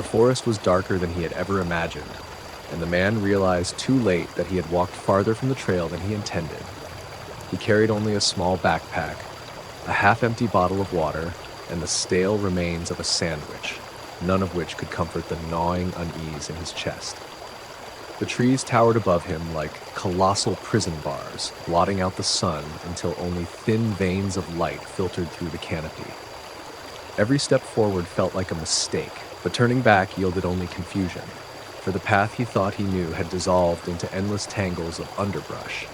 forest was darker than he had ever imagined, and the man realized too late that he had walked farther from the trail than he intended. He carried only a small backpack, a half-empty bottle of water, and the stale remains of a sandwich, none of which could comfort the gnawing unease in his chest. The trees towered above him like colossal prison bars, blotting out the sun until only thin veins of light filtered through the canopy. Every step forward felt like a mistake, but turning back yielded only confusion, for the path he thought he knew had dissolved into endless tangles of underbrush.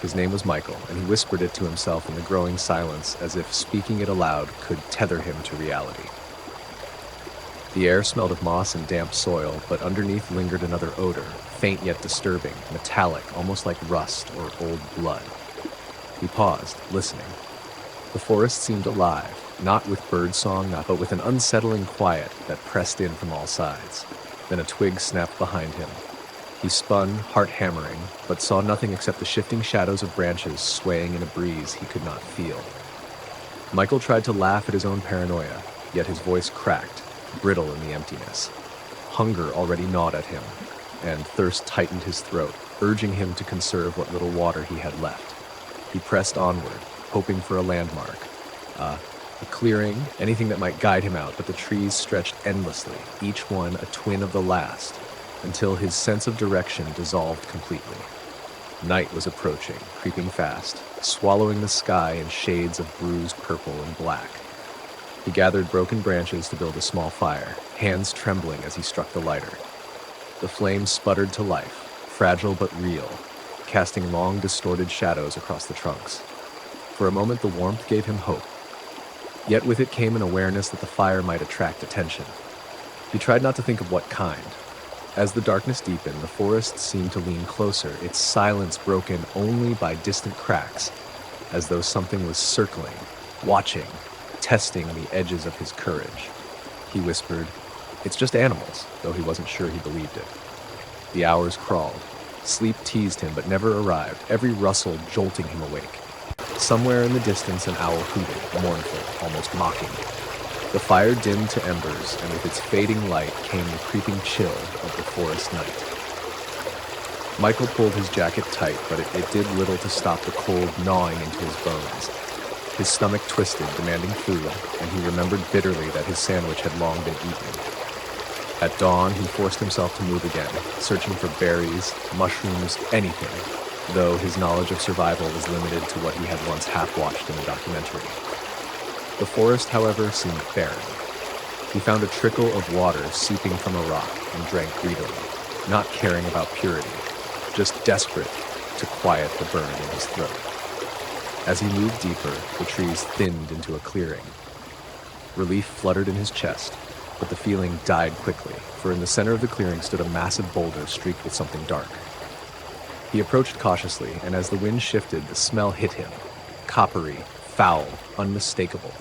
His name was Michael, and he whispered it to himself in the growing silence as if speaking it aloud could tether him to reality. The air smelled of moss and damp soil, but underneath lingered another odor, faint yet disturbing, metallic, almost like rust or old blood. He paused, listening. The forest seemed alive, not with birdsong, but with an unsettling quiet that pressed in from all sides. Then a twig snapped behind him. He spun, heart hammering, but saw nothing except the shifting shadows of branches swaying in a breeze he could not feel. Michael tried to laugh at his own paranoia, yet his voice cracked, brittle in the emptiness. Hunger already gnawed at him, and thirst tightened his throat, urging him to conserve what little water he had left. He pressed onward, hoping for a landmark, a clearing, anything that might guide him out, but the trees stretched endlessly, each one a twin of the last, until his sense of direction dissolved completely. Night was approaching, creeping fast, swallowing the sky in shades of bruised purple and black. He gathered broken branches to build a small fire, hands trembling as he struck the lighter. The flame sputtered to life, fragile but real, casting long, distorted shadows across the trunks. For a moment, the warmth gave him hope. Yet with it came an awareness that the fire might attract attention. He tried not to think of what kind. As the darkness deepened, the forest seemed to lean closer, its silence broken only by distant cracks, as though something was circling, watching, testing the edges of his courage. He whispered, "It's just animals," though he wasn't sure he believed it. The hours crawled. Sleep teased him but never arrived, every rustle jolting him awake. Somewhere in the distance an owl hooted, mournful, almost mocking. The fire dimmed to embers, and with its fading light came the creeping chill of the forest night. Michael pulled his jacket tight, but it did little to stop the cold gnawing into his bones. His stomach twisted, demanding food, and he remembered bitterly that his sandwich had long been eaten. At dawn, he forced himself to move again, searching for berries, mushrooms, anything, though his knowledge of survival was limited to what he had once half-watched in a documentary. The forest, however, seemed barren. He found a trickle of water seeping from a rock and drank greedily, not caring about purity, just desperate to quiet the burn in his throat. As he moved deeper, the trees thinned into a clearing. Relief fluttered in his chest, but the feeling died quickly, for in the center of the clearing stood a massive boulder streaked with something dark. He approached cautiously, and as the wind shifted, the smell hit him, coppery, foul, unmistakable.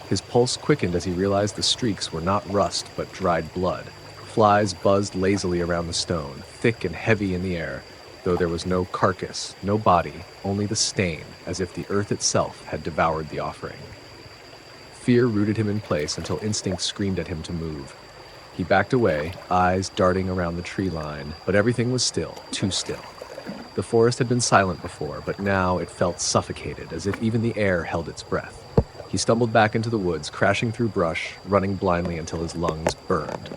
His pulse quickened as he realized the streaks were not rust but dried blood. Flies buzzed lazily around the stone, thick and heavy in the air, though there was no carcass, no body, only the stain, as if the earth itself had devoured the offering. Fear rooted him in place until instinct screamed at him to move. He backed away, eyes darting around the tree line, but everything was still, too still. The forest had been silent before, but now it felt suffocated, as if even the air held its breath. He stumbled back into the woods, crashing through brush, running blindly until his lungs burned.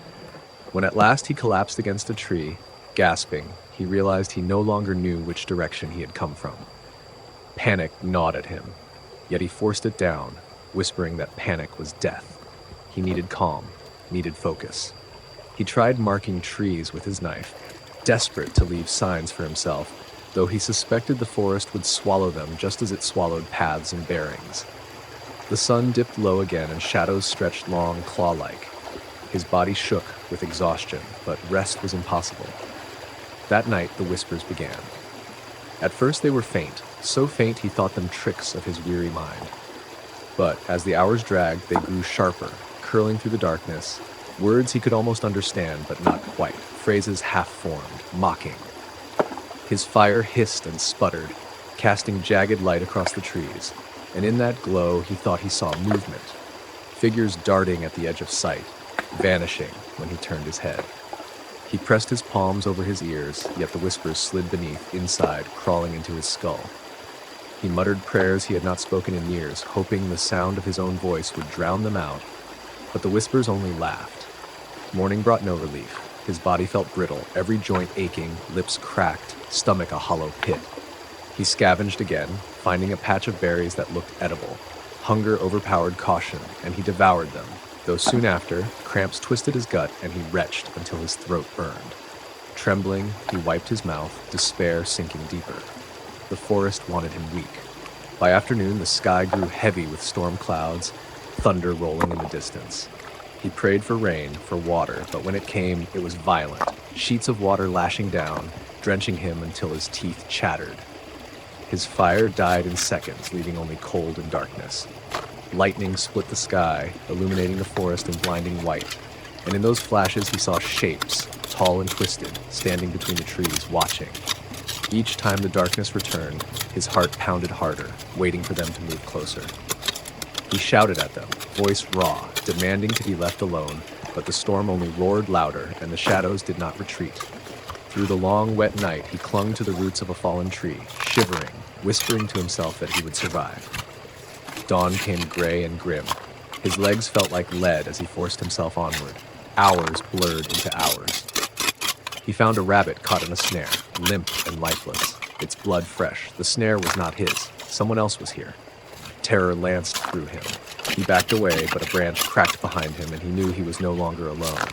When at last he collapsed against a tree, gasping, he realized he no longer knew which direction he had come from. Panic gnawed at him, yet he forced it down, whispering that panic was death. He needed calm, needed focus. He tried marking trees with his knife, desperate to leave signs for himself, though he suspected the forest would swallow them just as it swallowed paths and bearings. The sun dipped low again and shadows stretched long, claw-like. His body shook with exhaustion, but rest was impossible. That night, the whispers began. At first they were faint, so faint he thought them tricks of his weary mind. But as the hours dragged, they grew sharper, curling through the darkness, words he could almost understand, but not quite, phrases half-formed, mocking. His fire hissed and sputtered, casting jagged light across the trees, and in that glow he thought he saw movement, figures darting at the edge of sight, vanishing when he turned his head. He pressed his palms over his ears, yet the whispers slid beneath, inside, crawling into his skull. He muttered prayers he had not spoken in years, hoping the sound of his own voice would drown them out, but the whispers only laughed. Morning brought no relief. His body felt brittle, every joint aching, lips cracked, stomach a hollow pit. He scavenged again, finding a patch of berries that looked edible. Hunger overpowered caution, and he devoured them, though soon after, cramps twisted his gut and he retched until his throat burned. Trembling, he wiped his mouth, despair sinking deeper. The forest wanted him weak. By afternoon, the sky grew heavy with storm clouds, thunder rolling in the distance. He prayed for rain, for water, but when it came, it was violent, sheets of water lashing down, drenching him until his teeth chattered. His fire died in seconds, leaving only cold and darkness. Lightning split the sky, illuminating the forest in blinding white, and in those flashes he saw shapes, tall and twisted, standing between the trees, watching. Each time the darkness returned, his heart pounded harder, waiting for them to move closer. He shouted at them, voice raw, demanding to be left alone, but the storm only roared louder, and the shadows did not retreat. Through the long, wet night, he clung to the roots of a fallen tree, shivering, whispering to himself that he would survive. Dawn came gray and grim. His legs felt like lead as he forced himself onward. Hours blurred into hours. He found a rabbit caught in a snare, limp and lifeless, its blood fresh. The snare was not his. Someone else was here. Terror lanced through him. He backed away, but a branch cracked behind him, and he knew he was no longer alone.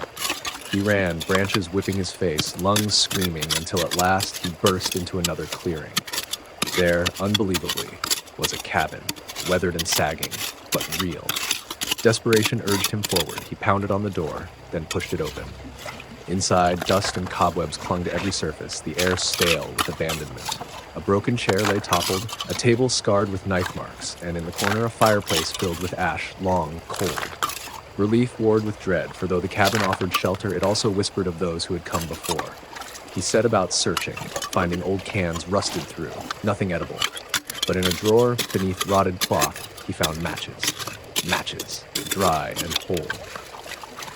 He ran, branches whipping his face, lungs screaming, until at last he burst into another clearing. There, unbelievably, was a cabin, weathered and sagging, but real. Desperation urged him forward. He pounded on the door, then pushed it open. Inside, dust and cobwebs clung to every surface, the air stale with abandonment. A broken chair lay toppled, a table scarred with knife marks, and in the corner a fireplace filled with ash, long, cold. Relief warred with dread, for though the cabin offered shelter, it also whispered of those who had come before. He set about searching, finding old cans rusted through, nothing edible. But in a drawer beneath rotted cloth, he found matches. Matches, dry and whole.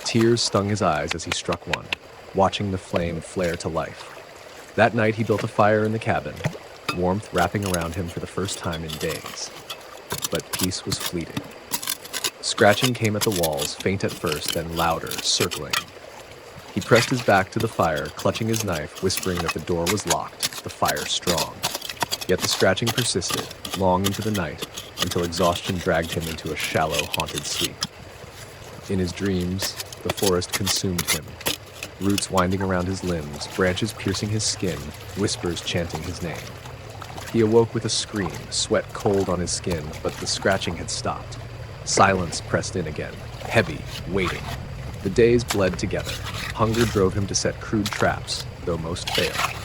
Tears stung his eyes as he struck one, watching the flame flare to life. That night he built a fire in the cabin, warmth wrapping around him for the first time in days. But peace was fleeting. Scratching came at the walls, faint at first, then louder, circling. He pressed his back to the fire, clutching his knife, whispering that the door was locked, the fire strong. Yet the scratching persisted, long into the night, until exhaustion dragged him into a shallow, haunted sleep. In his dreams, the forest consumed him, roots winding around his limbs, branches piercing his skin, whispers chanting his name. He awoke with a scream, sweat cold on his skin, but the scratching had stopped. Silence pressed in again, heavy, waiting. The days bled together. Hunger drove him to set crude traps, though most failed.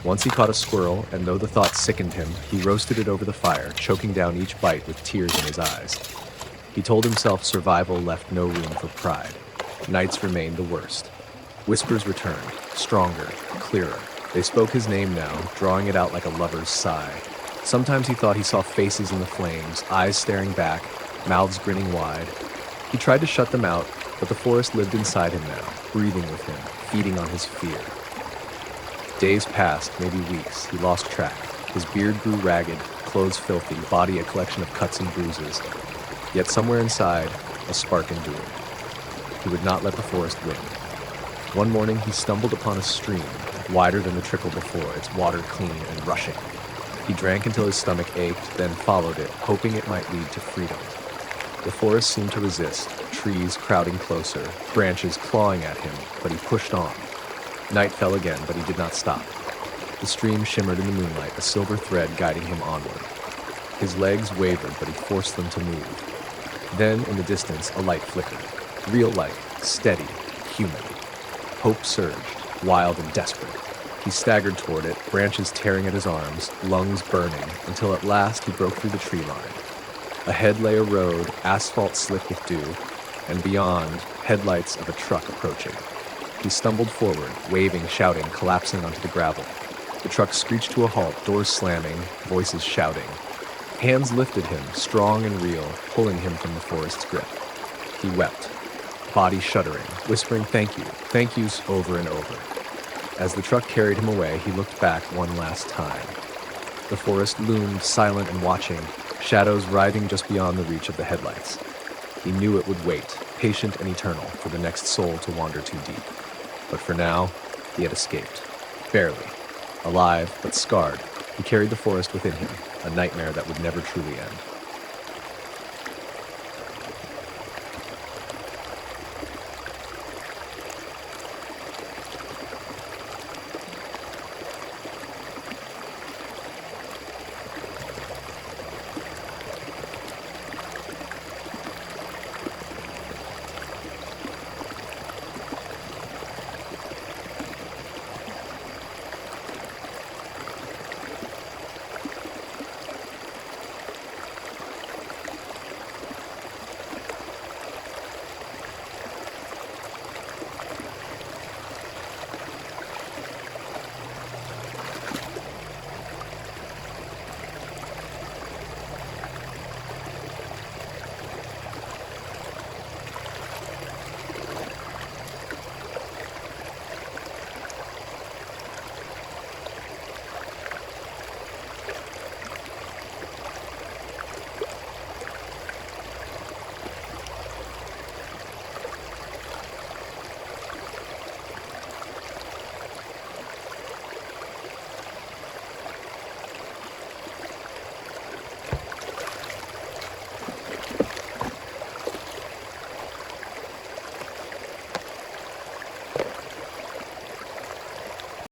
Once he caught a squirrel, and though the thought sickened him, he roasted it over the fire, choking down each bite with tears in his eyes. He told himself survival left no room for pride. Nights remained the worst. Whispers returned, stronger, clearer. They spoke his name now, drawing it out like a lover's sigh. Sometimes he thought he saw faces in the flames, eyes staring back, mouths grinning wide. He tried to shut them out, but the forest lived inside him now, breathing with him, feeding on his fear. Days passed, maybe weeks. He lost track. His beard grew ragged, clothes filthy, body a collection of cuts and bruises. Yet somewhere inside, a spark endured. He would not let the forest win. One morning, he stumbled upon a stream, wider than the trickle before, its water clean and rushing. He drank until his stomach ached, then followed it, hoping it might lead to freedom. The forest seemed to resist, trees crowding closer, branches clawing at him, but he pushed on. Night fell again, but he did not stop. The stream shimmered in the moonlight, a silver thread guiding him onward. His legs wavered, but he forced them to move. Then, in the distance, a light flickered. Real light, steady, human. Hope surged, wild and desperate. He staggered toward it, branches tearing at his arms, lungs burning, until at last he broke through the tree line. Ahead lay a road, asphalt slick with dew, and beyond, headlights of a truck approaching. He stumbled forward, waving, shouting, collapsing onto the gravel. The truck screeched to a halt, doors slamming, voices shouting. Hands lifted him, strong and real, pulling him from the forest's grip. He wept. body shuddering, whispering thank yous over and over. As the truck carried him away, he looked back one last time. The forest loomed silent and watching, shadows writhing just beyond the reach of the headlights. He knew it would wait, patient and eternal, for the next soul to wander too deep. But for now, he had escaped. Barely. Alive, but scarred, he carried the forest within him, a nightmare that would never truly end.